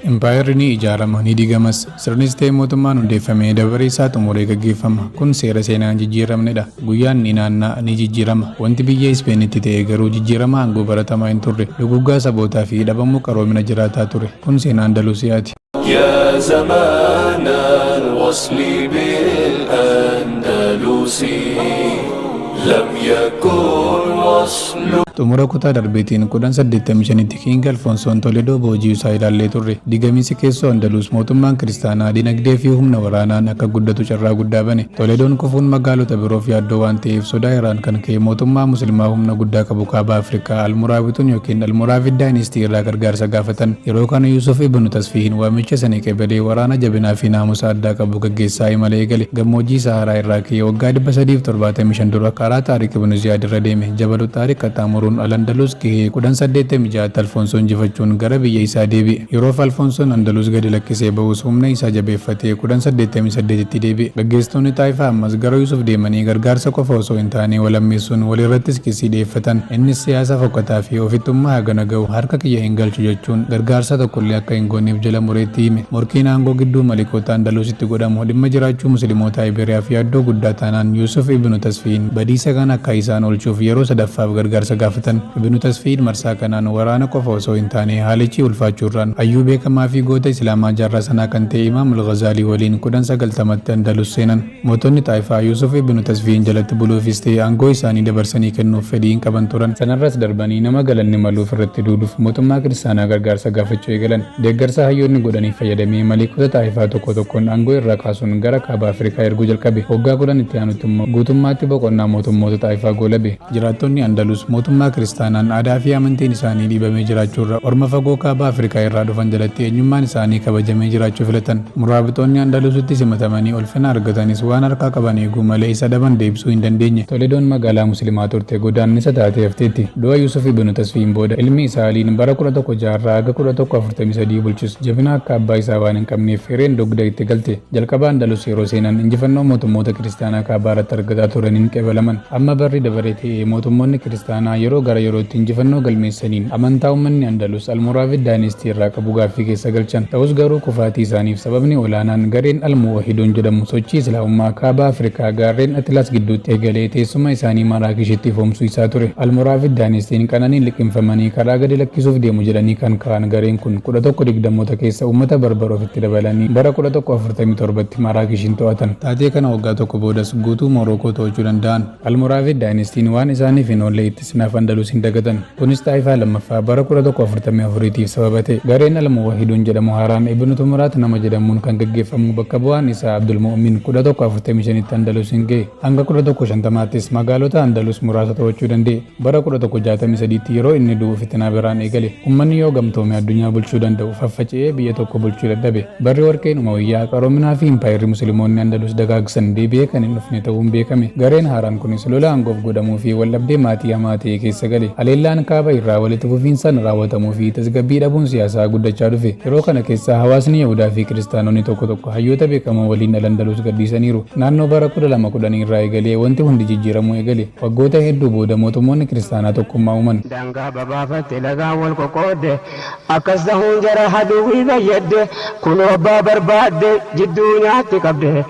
Impaayerri ni ijaarama ni digamas. Sirnis ta'ee mootummaan hundeeffamee dabaree isaa xumuree gaggeeffama. Kun seera seenaan jijjiiramnedha. Guyyaan ni naanna'a ni jijjiirama. Wanti biyya Ispeenitti ta'e garuu jijjiirama aangoo baratamaa hin turre. Duguggaa sabootaa fi dhabamuu qaroomina jiraataa ture. Kun seenaa Andalusiyaati. يا زمان الوصل بالأندلس لم يكن وصل. Xumura kutaa darbeetiin 1885tti King Alfonsoon Toledoo boojii isaa ilaallee turre. Digamiinsi keessoo Andalus mootummaan kiristaanaa dinagdee fi humna waraanaan akka guddatu carraa guddaa bane. Toledoon kufuun magaalota biroof yaaddoo waan ta'eef sodaa Iraan kan ka'e mootummaa musliimaa humna guddaa qabu kaaba Afrikaa Almuraabituun yookiin Almuraavid Daayinistii irraa gargaarsa gaafatan. Yeroo kana Yusuf ibn Tasfiihin waamicha sana qabalee waraana jabinaa fi naamusa addaa qabu gaggeessaa imalee eegale. Gammoojjii Saharaa irraa ka'ee waggaa 375 dura karaa Taariq ibn Ziyaad irra deeme. Jabalu Taariq qaxxaamuruun Al-Andalus gahee 1886 Alfonsoon injifachuun gara biyya isaa deebi'e. Yeroo Alfonsoon Andalus gadi lakkisee ba'us humna isaa jabeeffatee 1888tti deebi'e. Gaggeessitoonni Taayifaa ammas gara Yusuf deemanii gargaarsa qofa osoo hin taane walammeessuun walirrattis kisii dhiyeeffatan. Innis siyaasa fokkataa fi ofittummaa hagana ga'u harka kiyya hin galchu jechuun gargaarsa tokkollee akka hin goonneef jala mureetti hime. Morkiin aangoo gidduu malikoota Andalusitti godhamu dhimma jiraachuu musliimoota Iberiyaaf yaaddoo guddaa taanaan Yusuf ibn Tasfiin badiisa kan akka isaan oolchuuf yeroo sadaffaaf gargaarsa gaafatan. Ibn Tasfiin marsaa kanaan waraana qofa osoo hin taane haalichi ulfaachuurraan hayyuu beekamaa fi goota islaamaa jaarraa sanaa kan ta'e Imaam al-Ghazaalii waliin 1990tti Andalus seenan. Mootonni Taayifaa Yusuf ibn Tasfiin jalatti buluufis ta'e aangoo isaanii dabarsanii kennuuf fedhii hin qaban turan. Sanarras darbanii nama galanni maluuf irratti duuduuf mootummaa kiristaanaa gargaarsa gaafachuu eegalan. Deeggarsa hayyoonni godhanii fayyadamee malikoota Taayifaa tokko tokkoon aangoo irraa kaasuun gara kaaba Afrikaa erguu jalqabe. Waggaa 10 itti aanutti immoo guutummaatti boqonnaa mootummoota Taayifaa goolabe. Jiraattonni Andalus mootummaa kiristaanaan aadaa fi amantiin isaanii dhiibamee jiraachuurra orma fagoo kaaba Afrikaa irraa dhufan jalatti eenyummaan isaanii kabajamee jiraachuu filatan. Muraabitoonni Andalusitti simatamanii ulfina argatanis waan harkaa qaban eeguu malee isa dhaban deebisuu hin dandeenye. Toledoon magaalaa musliimaa turte godaannisa taatee hafteetti. Du'a Yusuf ibn Tasfiin booda ilmi isaa Aliin bara 1106 haga 1143 bulchis. Jabina akka abbaa isaa waan hin qabneef hireen dugda itti galte. Jalqaba Andalus yeroo seenan injifannoo mootummoota kiristaanaa kaabaa irratti argataa turaniin qeebalaman. Amma barri dabaree ta'ee mootummoonni kiristaanaa yeroo gara yerootti injifannoo galmeessaniin amantaa uummanni Andalus Almuraavid Daayinistii irraa qabu gaaffii keessa galchan. Ta'us garuu kufaatii isaaniif sababni olaanaan gareen Almuwahidoon jedhamu sochii islaamummaa kaaba Afrikaa gaarreen Atlas gidduutti eegalee teessuma isaanii Maraakishitti foomsuu isaa ture. Almuraavid Daayinistiin qananiin liqimfamanii karaa gadi lakkisuuf deemu jedhanii kan ka'an gareen kun 1120 keessa uummata Barbar ofitti dabalanii bara 1147tti Maraakishin to'atan. Taatee kana waggaa tokko boodas guutuu Morookoo to'achuu danda'an. Almuraavid Daayinistiin waan isaaniif hin oolle itti sinaaf Andalus hin dagatan. Kunis Taayifaa lammaffaa bara 1144tiif sababa ta'e. Gareen Almuwahidoon jedhamu haaraan Ibn Tumuraat nama jedhamuun kan gaggeeffamu bakka bu'aan isaa Abdul Mu'min 1145tti Andalus hin ga'e. Hanga 1150ttis magaalota Andalus muraasa to'achuu danda'e. Bara 1163tti yeroo inni du'u fitinaa biraan eegale. Uummanni yoo gamtoome addunyaa bulchuu danda'u faffaca'ee biyya tokko bulchuu dadhabe. Barri warqeen Umawiyyaa qaroominaa fi impaayirri musliimoonni Andalus dagaagsan deebi'ee kan hin dhufne ta'uun beekame. Gareen haaraan kunis lola aangoof godhamuu fi waldhabdee maatii hamaa ta'e keessa gale. Haleellaan kaaba irraa walitti fufiinsaan raawwatamuu fi tasgabbii dhabuun siyaasaa guddachaa dhufe. Yeroo kana keessa hawaasni Yihudaa fi kiristaanonni tokko tokko hayyoota beekamoo waliin Andalus gadhiisaniiru. Naannoo bara 1210 irraa eegalee wanti hundi jijjiiramuu eegale. Waggoota hedduu booda mootummoonni kiristaanaa tokkummaa uuman. Dangaa babaafatte lagaan wal qoqqoodde akkas ta'uun jara haduwii fayyadde kunoo abbaa barbaadde jidduu nyaatti qabde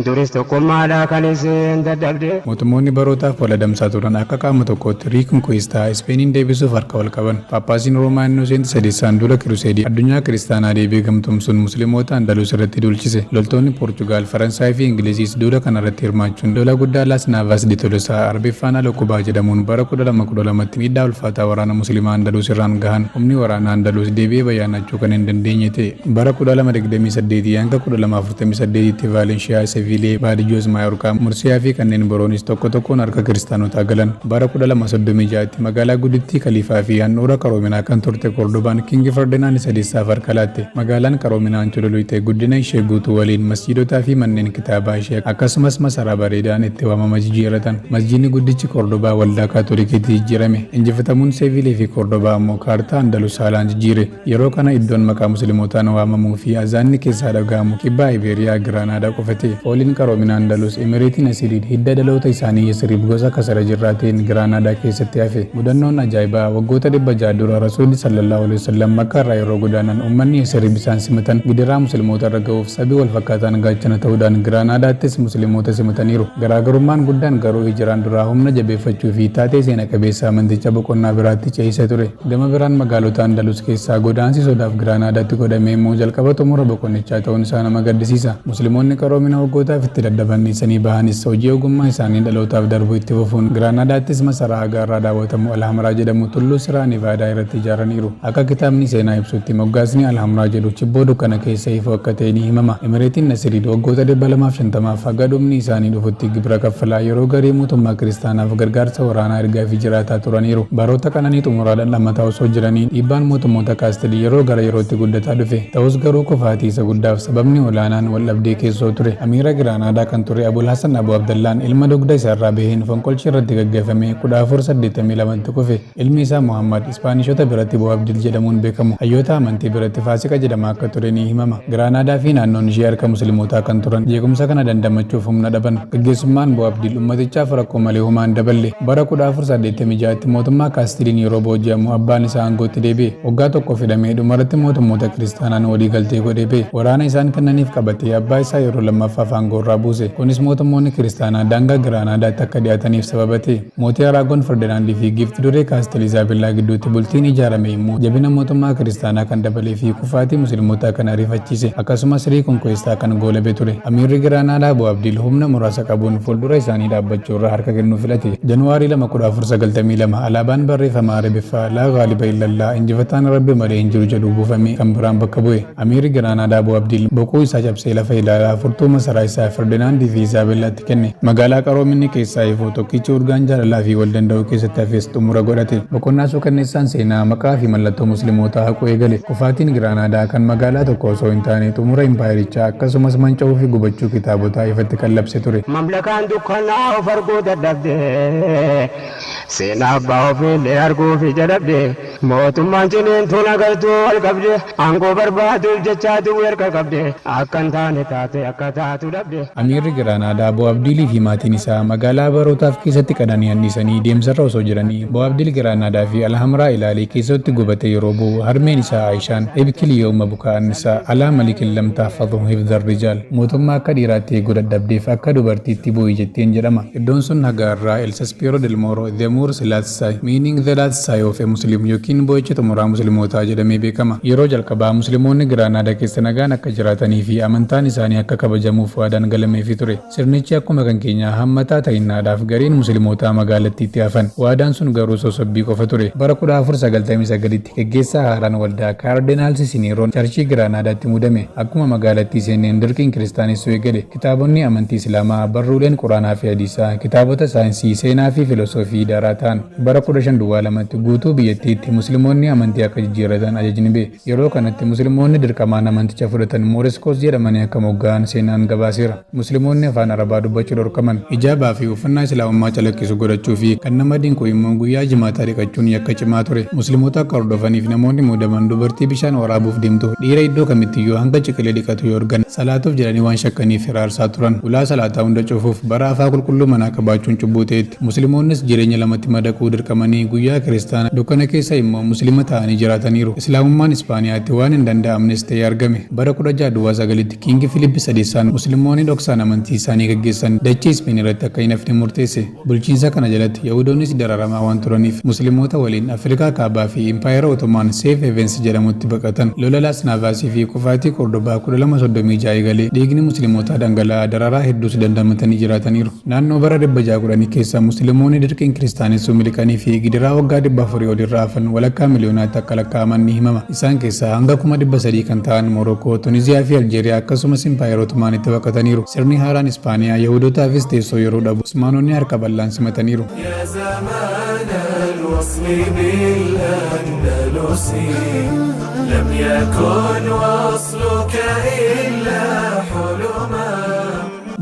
duris tokkummaadhaa kan isin dadhabde. Mootummoonni barootaaf wal adamsaa turan akka qaama tokkootti riikunkuistaa Ispeeniin deebisuuf harka wal qaban. Paappaasiin Roomaa Innoseent sadeessaan dura Kiruseedii addunyaa kiristaanaa deebi'ee gamtoomsuun musliimoota Andalus irratti dulchise. Loltoonni Poorchugaal, Faransaay fi Ingiliziis duula kana irratti hirmaachuun lola guddaa Las Navas de Tolosaa Arbeeffaan Alokubaa jedhamuun bara 1212tti miidhaa ulfaataa waraana musliimaa Andalus irraan gahan. Humni waraana Andalus deebi'ee bayyaanachuu kan hin dandeenye ta'e. Bara 1228 hanga 1248tti Vaalensiyaa, Seviilee, Baadiyyoos, Maayorkaa, Mursiyaa fi kanneen biroonis tokko tokkoon harka kiristaanotaa galan. Bara 1236tti magaalaa guddittii Kaliifaa fi handhuura qaroominaa kan turte Kordobaan King Ferdinand sadessaaf harka laatte. Magaalaan qaroominaan cululuute guddina ishee guutuu waliin masjiidotaa fi manneen kitaabaa ishee akkasumas masaraa bareedaan itti waamama jijjiiratan. Masjiidni guddichi Kordobaa waldaa kaatolikiitti jijjiirame. Injifatamuun Seviilee fi Kordobaa immoo kaartaa Andalus haalaan jijjiire. Yeroo kana iddoon maqaa musliimotaan waamamuu fi azaanni keessaa dhaga'amu kibbaa Iberiyaa Giraanaadaa qofate. Fooliin qaroomina Andalus Emireetiin Asiriid hidda dhaloota isaanii Yesriib gosa kasara jirraateen Giraanaadaa keessatti hafe mudannoon ajaa'ibaa waggoota 600 dura rasuulli sallallahu alaihi wasallam makka irraa yeroo godaanan ummanni Yasrib bisaan simatan gidiraa musliimoota irra ga'uuf sabii wal fakkaataan gaachana ta'uudhaan Giraanaadaattis musliimoota simataniiru. Garaagarummaan guddaan garuu hijiraan duraa humna jabeeffachuu fi taatee seena qabeessa amanticha boqonnaa biraatti ce'isa ture. Gama biraan magaalota Andalus keessaa godaansi sodaaf Giraanaadaatti godhamee immoo jalqaba xumura boqonnichaa ta'uun isaa nama gaddisiisa. Musliimoonni qaroomina waggootaaf itti daddaban dhiisanii bahanis hojii ogummaa isaanii dhalootaaf darbu itti fufuun Giraanaadaattis masaraa agaarraa daawwatamu Alhamraa jedhamu tulluu Siraa Nevaadaa irratti ijaaraniiru. Akka kitaabni seenaa ibsutti moggaasni Alhamraa jedhu chibboo dukkana keessa ifu akka ta'e ni himama. Emireetiin Nasiriid waggoota 250 hanga dhumni isaanii dhufutti gibira kaffalaa yeroo garii mootummaa kiristaanaaf gargaarsa waraanaa ergaa fi jiraataa turaniiru. Baroota kananii xumuraadhaan lammataa osoo jiranii dhiibbaan mootummoota kaastilii yeroo gara yerootti guddataa dhufe. Ta'us garuu kufaatii isa guddaaf sababni olaanaan wal dhabdee keessoo ture. Amiira Giraanaadaa kan ture Abul Hasan Abu Abdallaan ilma dugda isaarraa baheen fonqolchi irratti gaggeeffame 1482tti kufe. Ilmi isaa Muhammad Ispaanishota biratti Abu Abdil jedhamuun beekamu. Hayyoota amantii biratti Faasiqa jedhama akka ture ni himama. Giraanaadaa fi naannoon ishee harka musliimotaa kan turan jeequmsa kana dandamachuuf humna dhaban. Gaggeessummaan Abu Abdil ummatichaaf rakkoo malee humaan daballe. Bara 1486tti mootummaa kaastiliin yeroo booji'amu abbaan isaa aangootti deebi'e. Waggaa tokko fidamee dhumarratti mootummoota kiristaanaan walii galtee godhee ba'e. Waraana isaan kennaniif qabatee abbaa isaa yeroo lammaffaaf aangoorraa buuse. Kunis mootummoonni kiristaanaa daangaa Giraanaadaatti akka dhiyaataniif sababa ta'e. Mootii Araagoon Ferdinaandii fi Giifti duree kaastilii Izaabellaa gidduutti bultiin ijaarame immoo jabina mootummaa kiristaanaa kan dabalee fi kufaatii musliimotaa kan ariifachiise. Akkasumas riikonkoestaa kan goolabe ture. Amiirri Giraanaadaa Abu Abdil humna muraasa qabuun fuuldura isaanii dhaabbachuu irraa harka kennuu filate. Januwaarii 1492 alaabaan barreeffama Arabiffaa laa gaaliba illallaa injifataan rabbi malee hin jiru jedhu buufame kan biraan bakka bu'e. Amiirri Giraanaadaa Abu Abdil boquu isaa cabsee lafa ilaalaa furtuu masaraa isaa Ferdinaandii fi Izaabellaatti kenne. Magaalaa qaroominni keessaa ifuu tokkichi urgaan jaalalaa fi wal danda'uu keessatti hafes xumura godhate. Boqonnaa suukanneessaan seenaa maqaa fi mallattoo musliimotaa haquu eegale. Kufaatiin Giraanaadaa kan magaalaa tokko osoo hin taane xumura impaayirichaa akkasumas manca'uu fi gubachuu kitaabotaa ifatti kan labse ture. Mamlakaan dukkanaa of arguu dadhabde seenaa abbaa ofiillee arguuf jalabde mootummaan ciniintuun agartuu wal qabde aangoo barbaaduuf jechaatu erga qabde akka hin taane taate akka taatu dhabde. Amiirri Giraanaadaa Abu Abdilii fi maatiin isaa magaalaa barootaaf keessatti qadanii hannisanii deemsarra osoo jiranii Abu Abdil Giraanaadaa fi Alhamraa ilaalee keessatti gubate yeroo bu'u harmeen isaa Aayishaan ibkili yooma bukaan isaa alaa malikin lam taafadhu hifdhar rijaal mootummaa akka dhiiraatti eeguu dadhabdeef akka dubartiitti bu'i jetteen jedhama. Iddoon sun hagaarraa El Saspiero del Moro the Moors last side meaning the last side of a Muslim yookiin boo'icha xumuraa muslimootaa jedhamee beekama. Yeroo jalqabaa musliimoonni Giraanaadaa keessa nagaan akka jiraatanii fi amantaan isaanii akka kabajamuuf waadaan galameefii ture. Sirnichi akkuma kan keenyaa hammataa ta'innaadhaaf gariin muslimootaa magaalattiitti hafan. Waadaan sun garuu sossobbii qofa ture. Bara 1499tti gaggeessaa haaraan waldaa Kaardinaal Sisineeroon charchii Giraanaadaatti muudame. Akkuma magaalattii seeneen dirqiin kiristaanessuu eegale. Kitaabonni amantii Islaamaa, barruuleen Quraanaa fi Hadiisaa, kitaabota saayinsii, seenaa fi filosoofii daaraa ta'an bara 1522tti guutuu biyyattiitti musliimoonni amantii akka jijjiirratan ajajni ba'e. Yeroo kanatti musliimoonni dirqamaan amanticha fudhatan Mooreskoos jedhamanii akka mogga'an seenaan gabaaseera. Musliimoonni afaan Arabaa dubbachuu dhorkaman. Ijaabaa fi uffannaa Islaamummaa calaqqisu godhachuu fi kan nama dinqu immoo guyyaa jimaataa dhiqachuun yakka cimaa ture. Musliimoota akka hordofaniif namoonni muudaman dubartii bishaan waraabuuf deemtu dhiira iddoo kamittiyyuu hanga ciqilee dhiqatu yoo argan salaatuuf jedhanii waan shakkaniif hiraarsaa turan. Ulaa salaataa hunda cufuuf bara afaa qulqulluu manaa qabaachuun cubbuu ta'etti. Musliimoonnis jireenya lamatti madaquu dirqamanii guyyaa kiristaana dukkana keessa immoo muslima ta'anii jiraataniiru. Islaamummaan Ispaaniyaatti waan hin danda'amnes ta'ee argame. Bara 1609tti Kiingi Filiip Sadeessaan musliimoonni dhoksaan amantii isaanii gaggeessan dachee Ispeen irratti akka hin hafne murteesse. Bulchiinsa kana jalatti Yahudoonnis dararamaa waan turaniif musliimoota waliin Afrikaa kaabaa fi Impaayera Otomaan Seef Heevens jedhamutti baqatan. Lola Laas Naavaasii fi kufaatii Kordobaa 1236 eegalee dhiigni musliimootaa dhangala'aa dararaa hedduus dandamatanii jiraataniiru. Naannoo bara 1610 keessa musliimoonni dirqiin kiristaanessuu miliqanii fi gidiraa waggaa 400 olirraa hafan walakkaa miliyoonaatti akka lakkaa'aman ni himama. Isaan keessaa hanga 300,000 kan ta'an Morookoo, Tuniziyaa fi Aljeeriyaa akkasumas Impaayera Otomaanitti baqataniiru. Sirni haaraan Ispaaniyaa Yahudootaafis teessoo yeroo dhabu Usmaanonni harka bal'aan simataniiru. لم يكن وصلك إلا حلما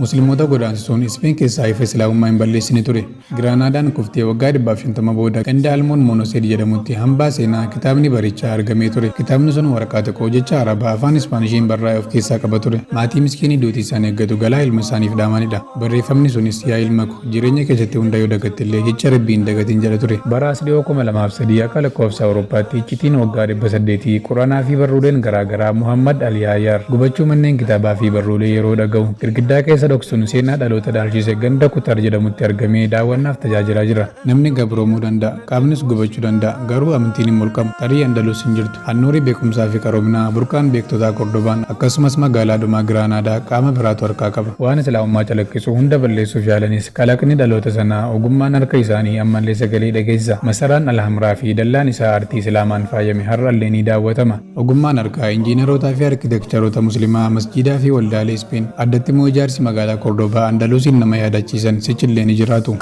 musliimoota godaansisuun Ispeen keessaa ifa islaamummaa hin balleessine ture. Giraanaadaan kuftee waggaa 150 booda ganda Almoon Monoseed jedhamutti hambaa seenaa kitaabni barichaa argamee ture. Kitaabni sun waraqaa tokko jecha Arabaa afaan Ispaanishiin barraa'e of keessaa qaba ture. Maatii miskiinii duutii isaan eeggatu galaa ilma isaaniif dhaamanidha. Barreeffamni sunis yaa ilma ko jireenya keessatti hunda yoo dagattillee jecha rabbiin dagatiin jedha ture. Bara Asdiyoo 2003 akka lakkoofsa Awurooppaatti iccitiin waggaa 800 Quraanaa fi barruuleen garaagaraa Muhammad Aliyaayaar gubachuu manneen kitaabaa fi barruulee yeroo dhaga'u girgiddaa keessa dhoksuun seenaa dhaloota dhaalchise ganda Kutar jedhamutti argamee daawwannaaf tajaajilaa jira. Namni gabroomuu danda'a, qaamnis gubachuu danda'a, garuu amantiin hin mulqamu. Tarii Andaluus hin jirtu. Handhuurri beekumsaa fi qaroominaa burqaan beektotaa Kordobaan akkasumas magaalaadhuma Giraanaadaa qaama biraatu harkaa qaba. Waan islaamummaa calaqqisu hunda balleessuuf yaalanis kalaqni dhaloota sanaa ogummaan harka isaanii ammallee sagalee dhageessisa. Masaraan Alhamraa fi dallaan isaa aartii islaamaan faayame har'allee ni daawwatama. Ogummaan harkaa injiinerotaa fi arkitekcharoota musliimaa masjiidaa fi waldaalee Ispeen addatti immoo ijaarsi magaalaa Kordobaa Andaluusiin nama yaadachiisan sichillee ni jiraatu.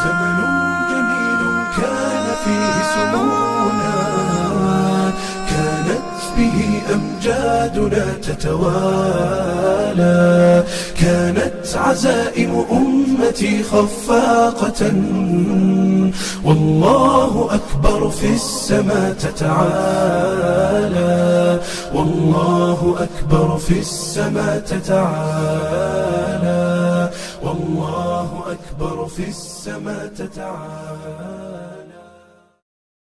أمجادنا تتوالى كانت عزائم أمتي خفاقة والله أكبر في السماء تتعالى والله أكبر في السماء تتعالى والله أكبر في السماء تتعالى